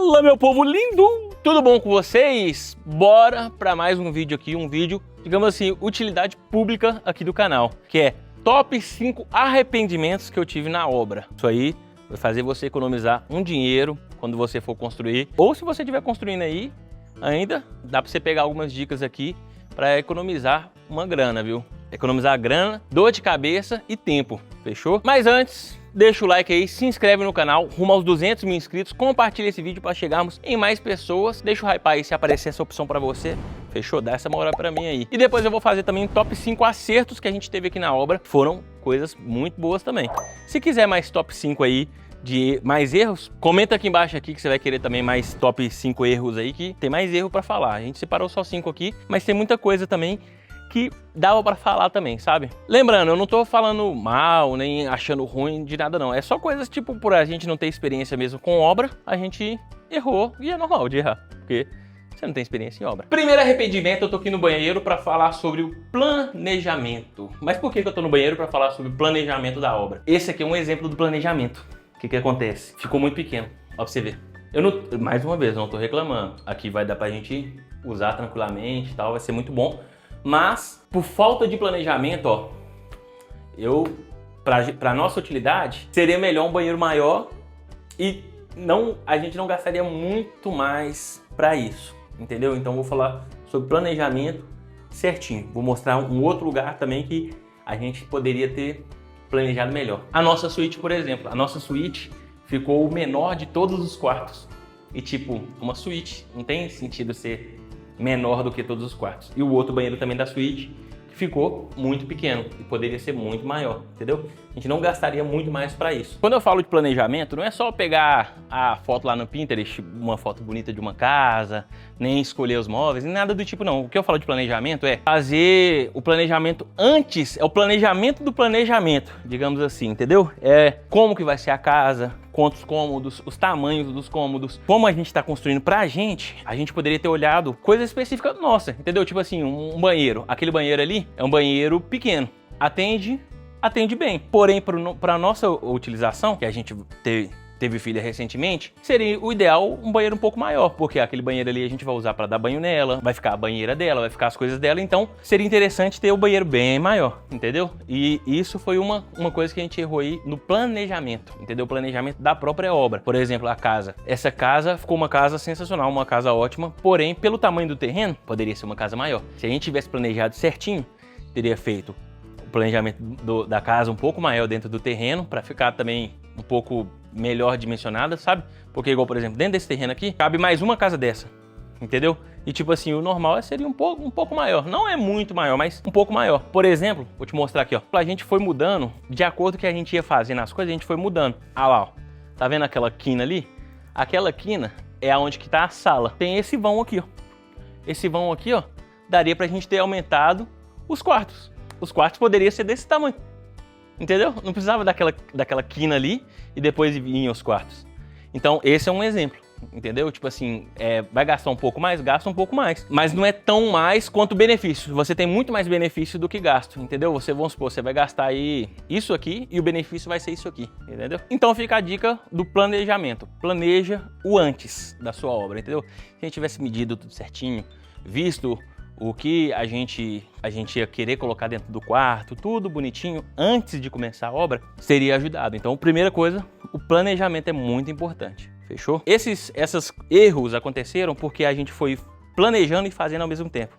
Fala, meu povo lindo! Tudo bom com vocês? Bora para mais um vídeo aqui, digamos assim, utilidade pública aqui do canal, que é top 5 arrependimentos que eu tive na obra. Isso aí vai fazer você economizar um dinheiro quando você for construir, ou se você estiver construindo aí, ainda dá para você pegar algumas dicas aqui para economizar uma grana, viu? Economizar grana, dor de cabeça e tempo, fechou? Mas antes, deixa o like aí, se inscreve no canal, rumo aos 200 mil inscritos, compartilha esse vídeo para chegarmos em mais pessoas, deixa o hype aí se aparecer essa opção para você, fechou? Dá essa moral para mim aí. E depois eu vou fazer também top 5 acertos que a gente teve aqui na obra, foram coisas muito boas também. Se quiser mais top 5 aí, de mais erros, comenta aqui embaixo aqui que você vai querer também mais top 5 erros aí, que tem mais erro para falar. A gente separou só 5 aqui, mas tem muita coisa também que dava para falar também, sabe? Lembrando, eu não tô falando mal, nem achando ruim de nada não. É só coisas tipo, por a gente não ter experiência mesmo com obra, a gente errou e é normal de errar, porque você não tem experiência em obra. Primeiro arrependimento, eu tô aqui no banheiro para falar sobre o planejamento. Mas por que eu tô no banheiro para falar sobre o planejamento da obra? Esse aqui é um exemplo do planejamento. O que acontece? Ficou muito pequeno, ó pra você ver. Eu não, mais uma vez, eu não tô reclamando. Aqui vai dar pra gente usar tranquilamente e tal, vai ser muito bom. Mas, por falta de planejamento, ó, pra nossa utilidade, seria melhor um banheiro maior e a gente não gastaria muito mais pra isso, entendeu? Então, vou falar sobre planejamento certinho. Vou mostrar um outro lugar também que a gente poderia ter planejado melhor. A nossa suíte, por exemplo, a nossa suíte ficou o menor de todos os quartos. E tipo, uma suíte não tem sentido ser menor do que todos os quartos. E o outro banheiro também da suíte ficou muito pequeno e poderia ser muito maior, entendeu? A gente não gastaria muito mais para isso. Quando eu falo de planejamento, não é só pegar a foto lá no Pinterest, uma foto bonita de uma casa, nem escolher os móveis, nem nada do tipo não. O que eu falo de planejamento é fazer o planejamento antes, é o planejamento do planejamento, digamos assim, entendeu? É como que vai ser a casa, quantos cômodos, os tamanhos dos cômodos, como a gente está construindo pra gente, a gente poderia ter olhado coisa específica nossa, entendeu? Tipo assim, um banheiro, aquele banheiro ali é um banheiro pequeno, atende bem, porém para nossa utilização, que a gente teve filha recentemente, seria o ideal um banheiro um pouco maior, porque aquele banheiro ali a gente vai usar para dar banho nela, vai ficar a banheira dela, vai ficar as coisas dela, então seria interessante ter o banheiro bem maior, entendeu? E isso foi uma coisa que a gente errou aí no planejamento, entendeu? O planejamento da própria obra. Por exemplo, a casa. Essa casa ficou uma casa sensacional, uma casa ótima, porém, pelo tamanho do terreno, poderia ser uma casa maior. Se a gente tivesse planejado certinho, teria feito o planejamento da casa um pouco maior dentro do terreno, para ficar também um pouco melhor dimensionada, sabe? Porque igual, por exemplo, dentro desse terreno aqui, cabe mais uma casa dessa, entendeu? E tipo assim, o normal seria um pouco maior. Não é muito maior, mas um pouco maior. Por exemplo, vou te mostrar aqui, ó. A gente foi mudando, de acordo com o que a gente ia fazendo as coisas, a gente foi mudando. Ah lá, ó. Tá vendo aquela quina ali? Aquela quina é aonde que tá a sala. Tem esse vão aqui, ó. Esse vão aqui, ó, daria pra gente ter aumentado os quartos. Os quartos poderiam ser desse tamanho. Entendeu? Não precisava daquela quina ali e depois vinha os quartos. Então, esse é um exemplo, entendeu? Tipo assim, vai gastar um pouco mais? Gasta um pouco mais. Mas não é tão mais quanto benefício. Você tem muito mais benefício do que gasto, entendeu? Vamos supor, você vai gastar aí isso aqui e o benefício vai ser isso aqui, entendeu? Então fica a dica do planejamento. Planeja o antes da sua obra, entendeu? Se a gente tivesse medido tudo certinho, visto o que a gente ia querer colocar dentro do quarto, tudo bonitinho, antes de começar a obra, seria ajudado. Então, primeira coisa, o planejamento é muito importante, fechou? Esses erros aconteceram porque a gente foi planejando e fazendo ao mesmo tempo.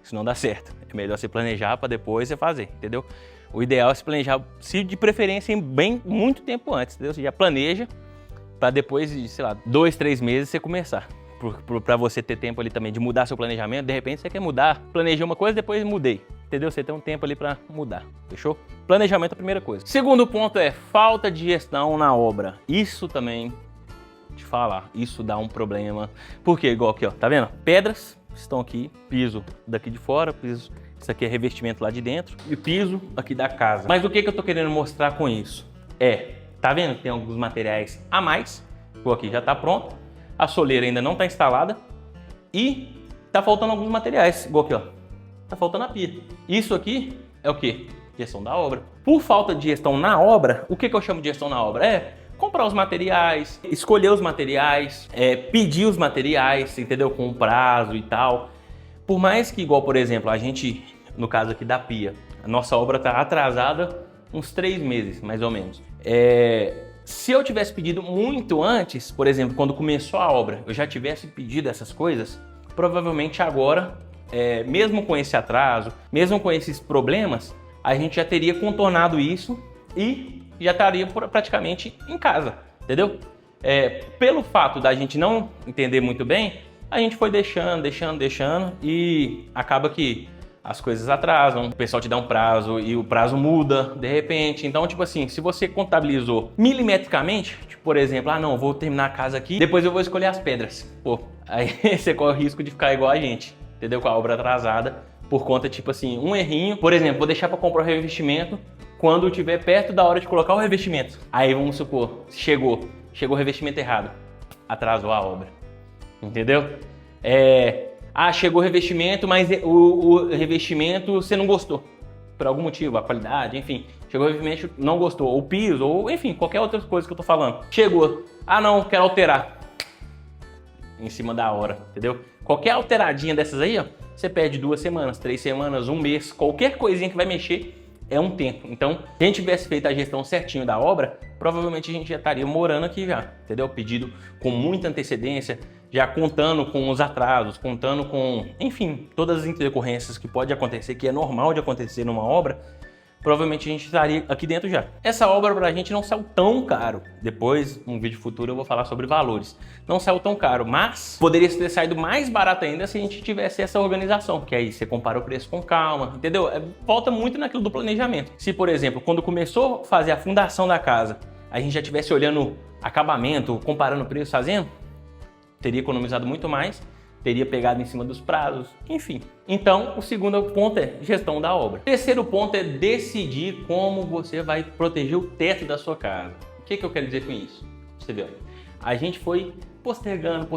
Isso não dá certo. É melhor você planejar para depois você fazer, entendeu? O ideal é se planejar, se de preferência, muito tempo antes, entendeu? Você já planeja para depois de, sei lá, 2, 3 meses você começar. Para você ter tempo ali também de mudar seu planejamento, de repente você quer mudar, planejei uma coisa, depois mudei, entendeu? Você tem um tempo ali para mudar, fechou? Planejamento é a primeira coisa. Segundo ponto é falta de gestão na obra. Isso também, te falar, isso dá um problema. Porque igual aqui, ó, tá vendo? Pedras estão aqui, piso daqui de fora, piso, isso aqui é revestimento lá de dentro e piso aqui da casa. Mas o que eu tô querendo mostrar com isso? Tá vendo que tem alguns materiais a mais, igual aqui já tá pronto. A soleira ainda não está instalada e tá faltando alguns materiais, igual aqui, ó. Tá faltando a pia. Isso aqui é o quê? Gestão da obra. Por falta de gestão na obra, o que eu chamo de gestão na obra? comprar os materiais, escolher os materiais, pedir os materiais, entendeu? Com prazo e tal. Por mais que, igual, por exemplo, a gente, no caso aqui da pia, a nossa obra está atrasada uns 3 meses, mais ou menos. Se eu tivesse pedido muito antes, por exemplo, quando começou a obra, eu já tivesse pedido essas coisas, provavelmente agora, mesmo com esse atraso, mesmo com esses problemas, a gente já teria contornado isso e já estaria praticamente em casa, entendeu? Pelo fato da gente não entender muito bem, a gente foi deixando e acaba que as coisas atrasam, o pessoal te dá um prazo e o prazo muda de repente. Então, tipo assim, se você contabilizou milimetricamente, tipo, por exemplo, não, vou terminar a casa aqui, depois eu vou escolher as pedras. Pô, aí você corre o risco de ficar igual a gente, entendeu? Com a obra atrasada, por conta, tipo assim, um errinho. Por exemplo, vou deixar para comprar o revestimento quando estiver perto da hora de colocar o revestimento. Aí, vamos supor, chegou o revestimento errado, atrasou a obra, entendeu? Chegou o revestimento, mas o revestimento você não gostou. Por algum motivo, a qualidade, enfim. Chegou o revestimento, não gostou. O piso, ou enfim, qualquer outra coisa que eu tô falando. Chegou. Não, quero alterar. Em cima da hora, entendeu? Qualquer alteradinha dessas aí, ó, você perde 2 semanas, 3 semanas, 1 mês. Qualquer coisinha que vai mexer é um tempo. Então, se a gente tivesse feito a gestão certinho da obra, provavelmente a gente já estaria morando aqui já, entendeu? Pedido com muita antecedência, já contando com os atrasos, contando com, enfim, todas as intercorrências que pode acontecer, que é normal de acontecer numa obra, provavelmente a gente estaria aqui dentro já. Essa obra pra gente não saiu tão caro. Depois, num vídeo futuro, eu vou falar sobre valores. Não saiu tão caro, mas poderia ter saído mais barato ainda se a gente tivesse essa organização, porque aí você compara o preço com calma, entendeu? Volta muito naquilo do planejamento. Se, por exemplo, quando começou a fazer a fundação da casa, a gente já estivesse olhando acabamento, comparando o preço, fazendo, teria economizado muito mais, teria pegado em cima dos prazos, enfim. Então, o segundo ponto é gestão da obra. O terceiro ponto é decidir como você vai proteger o teto da sua casa. O que eu quero dizer com isso? Você vê, a gente foi postergando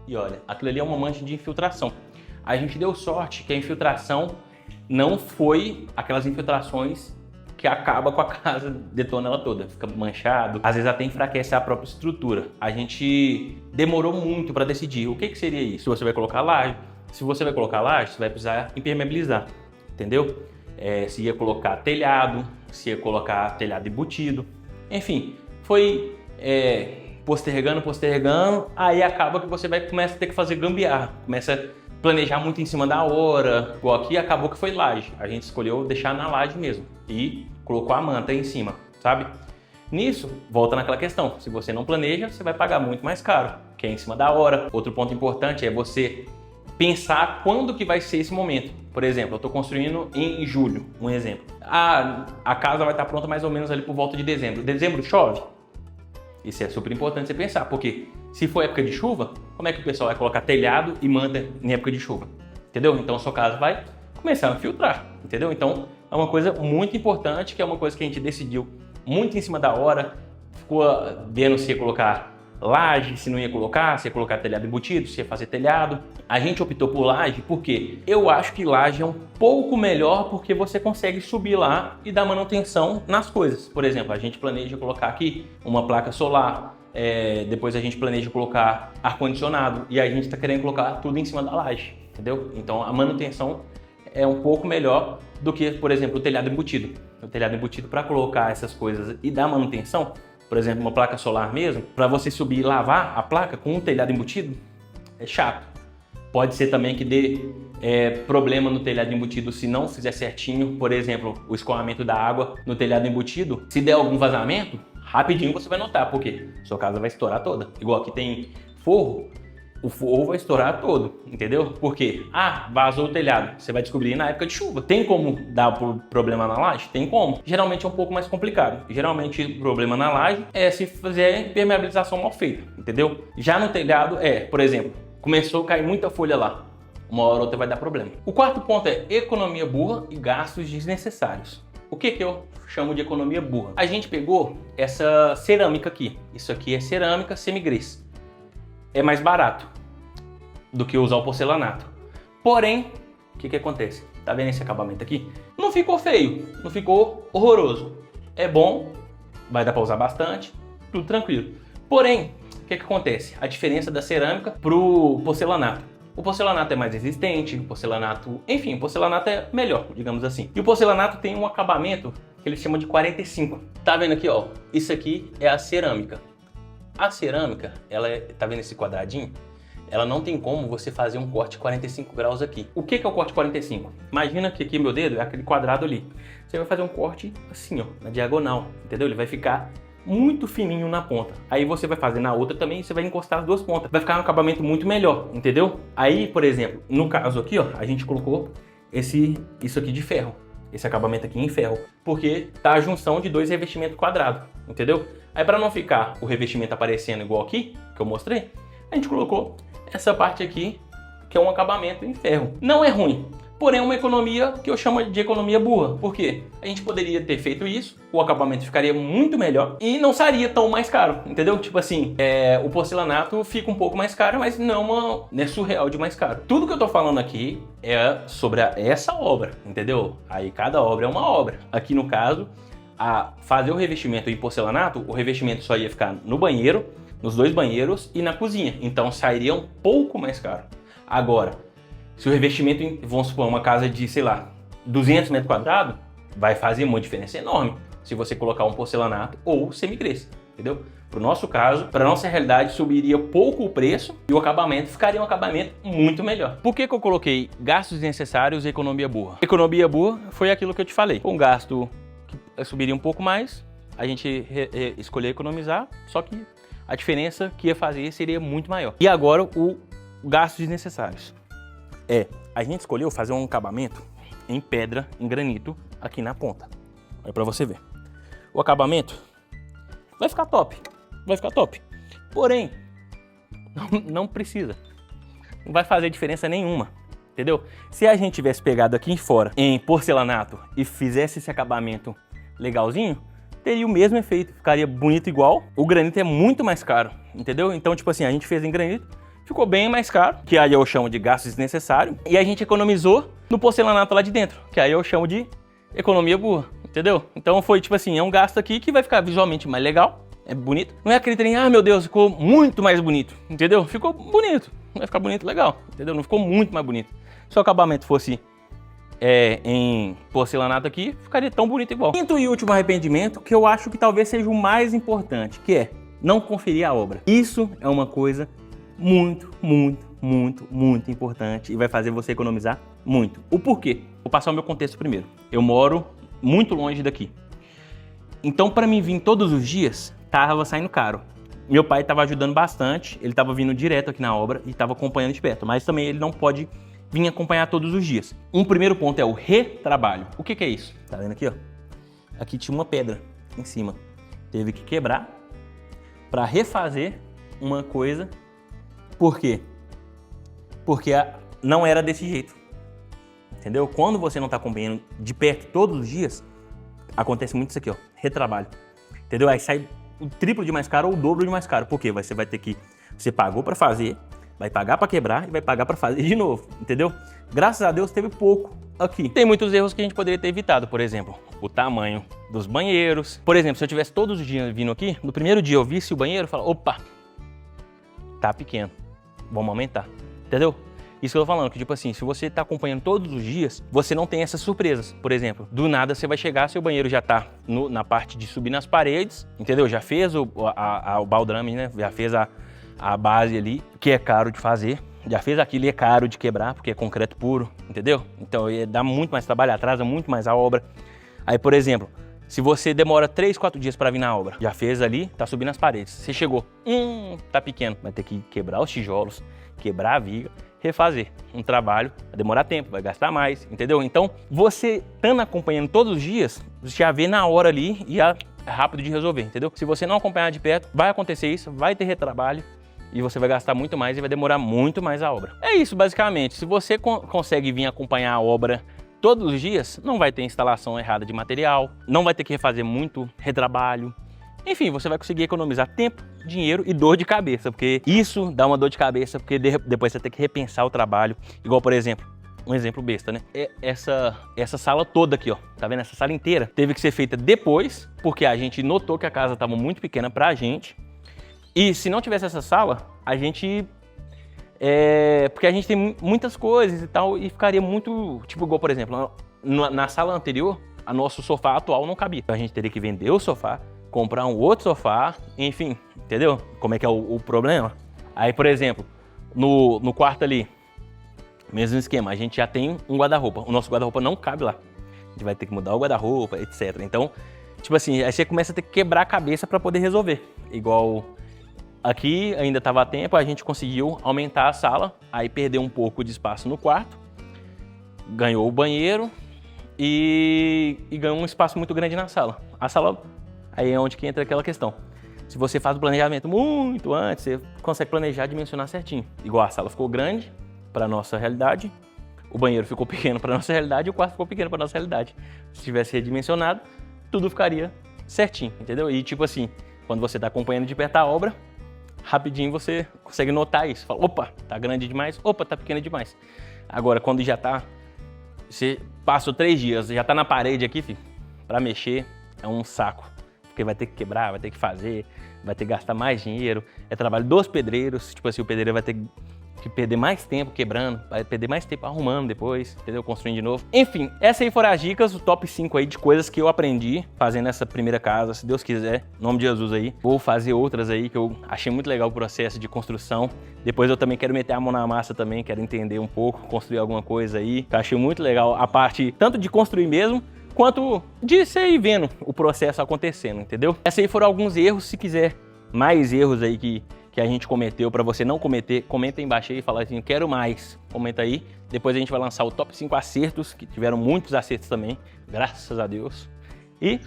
e olha, aquilo ali é uma mancha de infiltração. A gente deu sorte que a infiltração não foi aquelas infiltrações que acaba com a casa, detona ela toda, fica manchado, às vezes até enfraquece a própria estrutura. A gente demorou muito para decidir o que seria isso. Se você vai colocar laje, você vai precisar impermeabilizar, entendeu? Se ia colocar telhado, se ia colocar telhado embutido, enfim, foi postergando, aí acaba que você começa a ter que fazer gambiarra, começa a planejar muito em cima da hora. Igual aqui, acabou que foi laje. A gente escolheu deixar na laje mesmo e colocou a manta em cima, sabe? Nisso, volta naquela questão. Se você não planeja, você vai pagar muito mais caro, que é em cima da hora. Outro ponto importante é você pensar quando que vai ser esse momento. Por exemplo, eu estou construindo em julho, um exemplo. A casa vai estar pronta mais ou menos ali por volta de dezembro. Dezembro chove? Isso é super importante você pensar, porque se for época de chuva, como é que o pessoal vai colocar telhado e manta em época de chuva? Entendeu? Então a sua casa vai começar a filtrar, entendeu? Então é uma coisa muito importante, que é uma coisa que a gente decidiu muito em cima da hora, ficou vendo se ia colocar laje, se não ia colocar, se ia colocar telhado embutido, se ia fazer telhado. A gente optou por laje porque eu acho que laje é um pouco melhor, porque você consegue subir lá e dar manutenção nas coisas. Por exemplo, a gente planeja colocar aqui uma placa solar, depois a gente planeja colocar ar-condicionado e a gente está querendo colocar tudo em cima da laje, entendeu? Então a manutenção é um pouco melhor do que, por exemplo, o telhado embutido. O telhado embutido, para colocar essas coisas e dar manutenção, por exemplo, uma placa solar mesmo, para você subir e lavar a placa com um telhado embutido, é chato. Pode ser também que dê problema no telhado embutido se não fizer certinho. Por exemplo, o escoamento da água no telhado embutido, se der algum vazamento, rapidinho você vai notar, porque sua casa vai estourar toda. Igual aqui tem forro, o forro vai estourar todo, entendeu? Por quê? Vazou o telhado. Você vai descobrir na época de chuva. Tem como dar problema na laje? Tem como. Geralmente é um pouco mais complicado. Geralmente o problema na laje é se fizer impermeabilização mal feita, entendeu? Já no telhado por exemplo, começou a cair muita folha lá. Uma hora ou outra vai dar problema. O quarto ponto é economia burra e gastos desnecessários. O que eu chamo de economia burra? A gente pegou essa cerâmica aqui. Isso aqui é cerâmica semi-grês. É mais barato do que usar o porcelanato. Porém, o que acontece? Tá vendo esse acabamento aqui? Não ficou feio, não ficou horroroso. É bom, vai dar para usar bastante, tudo tranquilo. Porém, o que acontece? A diferença da cerâmica pro porcelanato. O porcelanato é mais resistente, o porcelanato é melhor, digamos assim. E o porcelanato tem um acabamento que eles chamam de 45. Tá vendo aqui, ó? Isso aqui é a cerâmica. A cerâmica, tá vendo esse quadradinho? Ela não tem como você fazer um corte 45 graus aqui. O que é o corte 45? Imagina que aqui meu dedo é aquele quadrado ali. Você vai fazer um corte assim, ó, na diagonal, entendeu? Ele vai ficar muito fininho na ponta. Aí você vai fazer na outra também, você vai encostar as duas pontas. Vai ficar um acabamento muito melhor, entendeu? Aí, por exemplo, no caso aqui, ó, a gente colocou isso aqui de ferro. Esse acabamento aqui em ferro. Porque tá a junção de dois revestimentos quadrados, entendeu? Aí para não ficar o revestimento aparecendo igual aqui, que eu mostrei, a gente colocou essa parte aqui, que é um acabamento em ferro. Não é ruim. Porém, é uma economia que eu chamo de economia burra. Por quê? A gente poderia ter feito isso, o acabamento ficaria muito melhor e não seria tão mais caro, entendeu? Tipo assim, o porcelanato fica um pouco mais caro, mas não é surreal de mais caro. Tudo que eu tô falando aqui é sobre essa obra, entendeu? Aí cada obra é uma obra. Aqui no caso, a fazer o revestimento em porcelanato, o revestimento só ia ficar no banheiro, nos dois banheiros e na cozinha. Então sairia um pouco mais caro. Agora, se o revestimento, vamos supor, uma casa de, sei lá, 200 metros quadrados, vai fazer uma diferença enorme se você colocar um porcelanato ou semicresse, entendeu? Para o nosso caso, para a nossa realidade, subiria pouco o preço e o acabamento ficaria um acabamento muito melhor. Por que eu coloquei gastos desnecessários e economia burra? Economia burra foi aquilo que eu te falei. Um gasto que subiria um pouco mais, a gente escolheu economizar, só que a diferença que ia fazer seria muito maior. E agora, o gastos desnecessários. A gente escolheu fazer um acabamento em pedra, em granito, aqui na ponta. Olha pra você ver. O acabamento vai ficar top. Porém, não precisa. Não vai fazer diferença nenhuma, entendeu? Se a gente tivesse pegado aqui fora em porcelanato e fizesse esse acabamento legalzinho, teria o mesmo efeito, ficaria bonito igual. O granito é muito mais caro, entendeu? Então, tipo assim, a gente fez em granito, ficou bem mais caro, que aí eu chamo de gasto desnecessário, e a gente economizou no porcelanato lá de dentro, que aí eu chamo de economia burra, entendeu? Então foi tipo assim, é um gasto aqui que vai ficar visualmente mais legal, é bonito. Não é aquele trem, ah meu Deus, ficou muito mais bonito, entendeu? Ficou bonito, vai ficar bonito legal, entendeu? Não ficou muito mais bonito. Se o acabamento fosse em porcelanato aqui, ficaria tão bonito igual. Quinto e último arrependimento, que eu acho que talvez seja o mais importante, que é não conferir a obra. Isso é uma coisa muito importante e vai fazer você economizar muito. O porquê? Vou passar o meu contexto primeiro. Eu moro muito longe daqui. Então, para mim vir todos os dias, tava saindo caro. Meu pai estava ajudando bastante, ele estava vindo direto aqui na obra e estava acompanhando de perto, mas também ele não pode vir acompanhar todos os dias. Um primeiro ponto é o retrabalho. O que é isso? Tá vendo aqui, ó? Aqui tinha uma pedra em cima. Teve que quebrar para refazer uma coisa. Por quê? Porque não era desse jeito, entendeu? Quando você não está acompanhando de perto todos os dias, acontece muito isso aqui, ó, retrabalho, entendeu? Aí sai o triplo de mais caro ou o dobro de mais caro. Por quê? Você vai ter que, você pagou para fazer, vai pagar para quebrar e vai pagar para fazer de novo, entendeu? Graças a Deus teve pouco aqui. Tem muitos erros que a gente poderia ter evitado, por exemplo, o tamanho dos banheiros. Por exemplo, se eu tivesse todos os dias vindo aqui, no primeiro dia eu visse o banheiro e falava, opa, tá pequeno. Vamos aumentar, entendeu? Isso que eu tô falando, que tipo assim, se você tá acompanhando todos os dias, você não tem essas surpresas. Por exemplo, do nada você vai chegar, seu banheiro já tá na parte de subir nas paredes, entendeu? Já fez o baldrame, né? Já fez a base ali, que é caro de fazer. Já fez aquilo e é caro de quebrar, porque é concreto puro, entendeu? Então dá muito mais trabalho, atrasa muito mais a obra. Aí, por exemplo, se você demora 3, 4 dias para vir na obra, já fez ali, tá subindo as paredes. Você chegou, tá pequeno, vai ter que quebrar os tijolos, quebrar a viga, refazer. Um trabalho, vai demorar tempo, vai gastar mais, entendeu? Então, você estando acompanhando todos os dias, você já vê na hora ali e é rápido de resolver, entendeu? Se você não acompanhar de perto, vai acontecer isso, vai ter retrabalho e você vai gastar muito mais e vai demorar muito mais a obra. É isso, basicamente. Se você consegue vir acompanhar a obra todos os dias, não vai ter instalação errada de material, não vai ter que refazer muito retrabalho. Enfim, você vai conseguir economizar tempo, dinheiro e dor de cabeça, porque isso dá uma dor de cabeça, porque depois você tem que repensar o trabalho. Igual, por exemplo, um exemplo besta, né? Essa sala toda aqui, ó, tá vendo? Essa sala inteira teve que ser feita depois, porque a gente notou que a casa estava muito pequena pra gente. E se não tivesse essa sala, a gente... porque a gente tem muitas coisas e tal, e ficaria muito... Tipo, igual, por exemplo, na sala anterior, o nosso sofá atual não cabia. Então a gente teria que vender o sofá, comprar um outro sofá, enfim, entendeu? Como é que é o problema? Aí, por exemplo, no quarto ali, mesmo esquema, a gente já tem um guarda-roupa. O nosso guarda-roupa não cabe lá. A gente vai ter que mudar o guarda-roupa, etc. Então, tipo assim, aí você começa a ter que quebrar a cabeça para poder resolver. Igual aqui ainda estava a tempo, a gente conseguiu aumentar a sala, aí perdeu um pouco de espaço no quarto, ganhou o banheiro e ganhou um espaço muito grande na sala. A sala, aí é onde que entra aquela questão. Se você faz o planejamento muito antes, você consegue planejar e dimensionar certinho. Igual a sala ficou grande para a nossa realidade, o banheiro ficou pequeno para a nossa realidade e o quarto ficou pequeno para a nossa realidade. Se tivesse redimensionado, tudo ficaria certinho, entendeu? E tipo assim, quando você está acompanhando de perto a obra, rapidinho você consegue notar isso. Fala, opa, tá grande demais, opa, tá pequeno demais. Agora, quando já tá, você passou 3 dias, já tá na parede aqui, filho, para mexer é um saco. Porque vai ter que quebrar, vai ter que fazer, vai ter que gastar mais dinheiro. É trabalho dos pedreiros, tipo assim, o pedreiro vai ter que perder mais tempo quebrando, vai perder mais tempo arrumando depois, entendeu? Construindo de novo. Enfim, essas aí foram as dicas, o top 5 aí de coisas que eu aprendi fazendo essa primeira casa, se Deus quiser, em nome de Jesus aí. Vou fazer outras aí que eu achei muito legal o processo de construção. Depois eu também quero meter a mão na massa também, quero entender um pouco, construir alguma coisa aí. Eu achei muito legal a parte tanto de construir mesmo, quanto de você ir vendo o processo acontecendo, entendeu? Esses aí foram alguns erros, se quiser mais erros aí que a gente cometeu, para você não cometer, comenta aí embaixo aí e fala assim, quero mais, comenta aí. Depois a gente vai lançar o top 5 acertos, que tiveram muitos acertos também, graças a Deus. E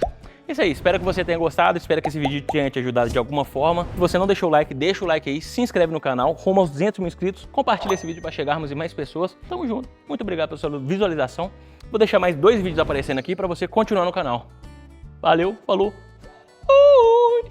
é isso aí, espero que você tenha gostado, espero que esse vídeo tenha te ajudado de alguma forma. Se você não deixou o like, deixa o like aí, se inscreve no canal, rumo aos 200 mil inscritos, compartilha esse vídeo para chegarmos em mais pessoas. Tamo junto, muito obrigado pela sua visualização. Vou deixar mais 2 vídeos aparecendo aqui para você continuar no canal. Valeu, falou!